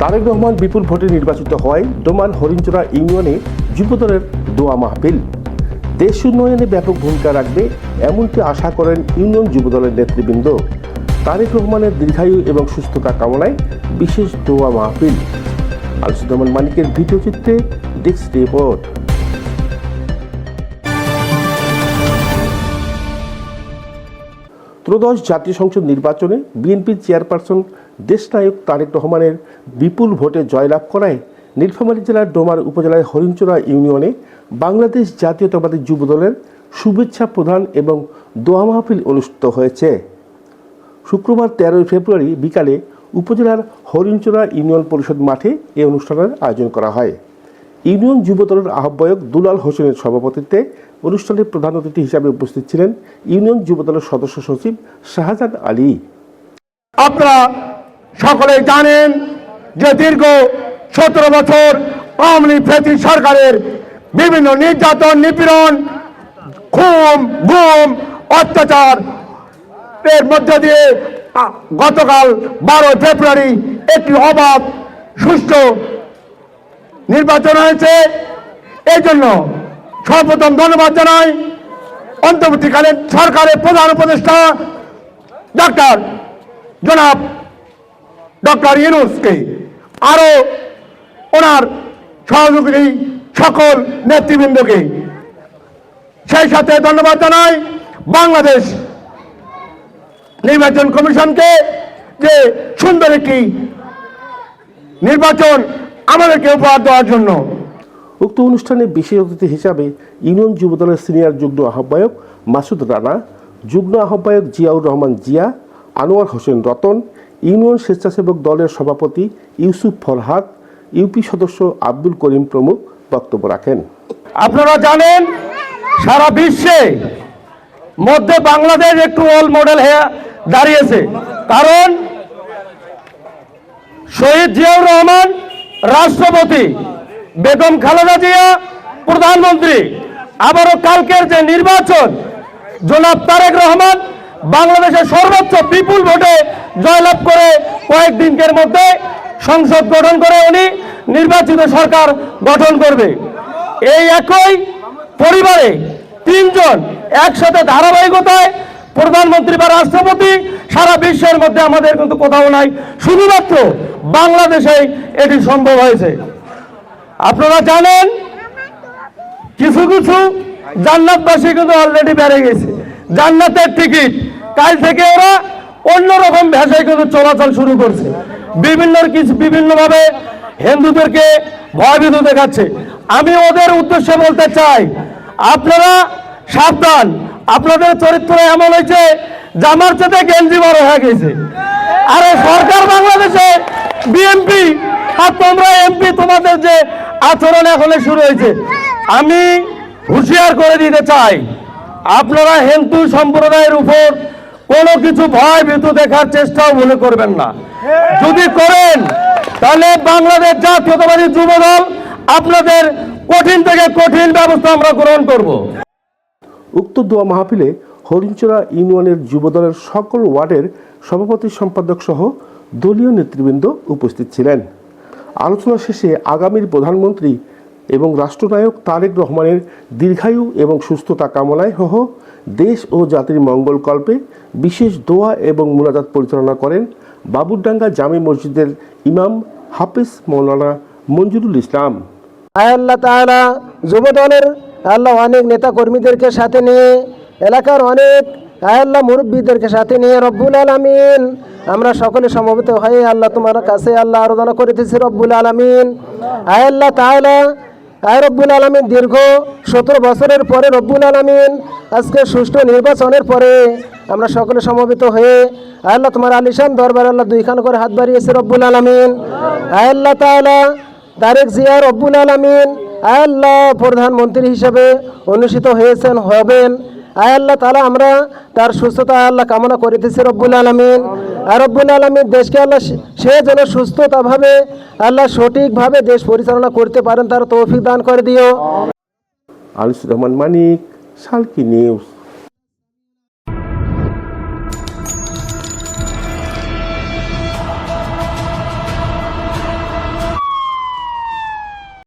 তারেক রহমান বিপুল ভোটে নির্বাচিত হওয়ায় ডোমান হরিণচড়া ইউনিয়নে যুবদলের দোয়া মাহফিল। দেশ উন্নয়নে ব্যাপক ভূমিকা রাখবে এমনটি আশা করেন ইউনিয়ন যুবদলের নেতৃবৃন্দ। তারেক রহমানের দীর্ঘায়ু এবং সুস্থতা কামনায় বিশেষ দোয়া মাহফিল। আলসুজ্জামান মানিকের ভিডিও চিত্রে ডেস্ক রিপোর্ট। ত্রয়োদশ জাতীয় সংসদ নির্বাচনে বিএনপির চেয়ারপারসন দেশনায়ক তারেক রহমানের বিপুল ভোটে জয়লাভ করায় নীলফামারী জেলার ডোমার উপজেলার হরিণচড়া ইউনিয়নে বাংলাদেশ জাতীয়তাবাদী যুবদলের শুভেচ্ছা প্রদান এবং দোয়া মাহফিল অনুষ্ঠিত হয়েছে। শুক্রবার 13 ফেব্রুয়ারি বিকালে উপজেলার হরিণচড়া ইউনিয়ন পরিষদ মাঠে এই অনুষ্ঠানের আয়োজন করা হয়। ইউনিয়ন যুবদলের আহ্বায়ক দুলাল হোসেনের সভাপতিত্বে অনুষ্ঠানে প্রধান অতিথি হিসাবে উপস্থিত ছিলেন ইউনিয়ন যুবদলের সদস্য সচিব শাহজাহান আলী। আপনারা সকলে জানেন যে দীর্ঘ 17 বছর আওয়ামী লীগ ফ্যাসিস্ট সরকারের বিভিন্ন নির্যাতন, নিপীড়ন, খুন, গুম, অত্যাচার এর মধ্য দিয়ে গতকাল 12 ফেব্রুয়ারি একটি অবাধ সুষ্ঠু নির্বাচন হয়েছে। এই জন্য সর্বপ্রথম ধন্যবাদ জানাই অন্তর্বর্তীকালীন সরকারের প্রধান উপদেষ্টা জনাব ডক্টর ইউনূসকে, আরো ওনার সহযোগী সকল নেতৃবৃন্দকে। সেই সাথে ধন্যবাদ জানাই বাংলাদেশ নির্বাচন কমিশনকে যে সুন্দর একটি নির্বাচন আমাদেরকে উপহার দেওয়ার জন্য। উক্ত অনুষ্ঠানে বিশেষ অতিথি হিসাবে ইউনিয়ন যুবদলের সিনিয়র যুগ্ম আহ্বায়ক মাসুদ রানা, যুগ্ম আহ্বায়ক জিয়াউর রহমান জিয়া, আনোয়ার হোসেন রতন, ইউনিয়ন স্বেচ্ছাসেবক দলের সভাপতি ইউসুফ ফরহাদ, ইউপি সদস্য আব্দুল করিম প্রমুখ বক্তব্য রাখেন। আপনারা জানেন সারা বিশ্বে মধ্যে বাংলাদেশ একটু রোল মডেল হয়ে দাঁড়িয়েছে, কারণ শহীদ জিয়াউর রহমান রাষ্ট্রপতি, বেগম খালেদা জিয়া প্রধানমন্ত্রী, আবারও কালকের যে নির্বাচন জনাব তারেক রহমান বাংলাদেশের সর্বোচ্চ বিপুল ভোটে জয়লাভ করে কয়েকদিনের মধ্যে সংসদ গঠন করে উনি নির্বাচিত সরকার গঠন করবে। এই একই পরিবারে তিনজন একসাথে ধারাবাহিকতায় প্রধানমন্ত্রী বা রাষ্ট্রপতি সারা বিশ্বের মধ্যে আমাদের কিন্তু কোথাও নাই, শুধুমাত্র বাংলাদেশে এটি সম্ভব হয়েছে। আপনারা জানেন কিছু কিছু জান্নাতবাসী কিন্তু অলরেডি বেড়ে গেছে, জান্নাতের টিকিট কাল থেকে ওরা অন্যরকম ভাষায় কিন্তু চলাচল শুরু করছে, বিভিন্নভাবে হিন্দুদেরকে ভয়ভীত দেখাচ্ছে। আমি ওদের উদ্দেশ্যে বলতে চাই, আপনারা সাবধান, আপনাদের চরিত্র এমন হয়েছে জামার চেতে গেঞ্জি বড় হয়ে গেছে। আরে সরকার বাংলাদেশে বিএনপি আর তোমরা এমপি, তোমাদের যে আচরণ এখন শুরু হয়েছে, আমি হুঁশিয়ার করে দিতে চাই, আপনারা হিন্দু সম্প্রদায়ের উপর কোনো কিছু ভয় ভীত দেখার চেষ্টাও মনে করবেন না। যদি করেন তাহলে বাংলাদেশ জাতীয়তাবাদী যুবদল আপনাদের কঠিন থেকে কঠিন ব্যবস্থা আমরা গ্রহণ করব। উক্ত দোয়া মাহফিলে হরিণচড়া ইউনিয়নের যুবদলের সকল ওয়ার্ডের সভাপতি সম্পাদক সহ দলীয় নেতৃবৃন্দ উপস্থিত ছিলেন। আলোচনা শেষে আগামীর প্রধানমন্ত্রী এবং রাষ্ট্রনায়ক তারেক রহমানের দীর্ঘায়ু এবং সুস্থতা কামনায় সহ দেশ ও জাতির মঙ্গল কল্পে বিশেষ দোয়া এবং মুনাজাত পরিচালনা করেন বাবুরডাঙ্গা জামে মসজিদের ইমাম হাফেজ মৌলানা মঞ্জুরুল ইসলাম। আল্লাহ তাআলা যুবদলের আল্লাহ অনেক নেতা কর্মীদেরকে সাথে নিয়ে, এলাকার অনেক আল্লাহ মুরব্বীদেরকে সাথে নিয়ে রব্বুল আলামিন আমরা সকলে সমবেত হয়ে আল্লাহ তোমার কাছে আল্লাহ আরাধনা করিতেছি। রব্বুল আলামিন আল্লাহ তাআলা রব্বুল আলামিন দীর্ঘ 17 বছরের পরে রব্বুল আলামিন আজকে সুষ্ঠু নির্বাচনের পরে আমরা সকলে সমবেত হয়ে আল্লাহ তোমার আলিশান দরবার আল্লাহ দুইখান করে হাত বাড়িয়েছে রব্বুল আলামিন। আল্লাহ তাআলা তারেক জিয়া রব্বুল আলামিন আল্লাহ প্রধানমন্ত্রী হিসেবে অনুষ্ঠিত হয়েছেন, হবেন। আল্লাহ তাআলা আমরা তার সুস্থতা আল্লাহ কামনা করিতেছি রব্বুল আলামিন। আর রব্বুল আলামিন দেশকে আল্লাহ সে যেন সুস্থতাভাবে আল্লাহ সঠিকভাবে দেশ পরিচালনা করতে পারেন তার তৌফিক দান করে দিও। আলসুজ্জামান মানিক, সালকি নিউজ।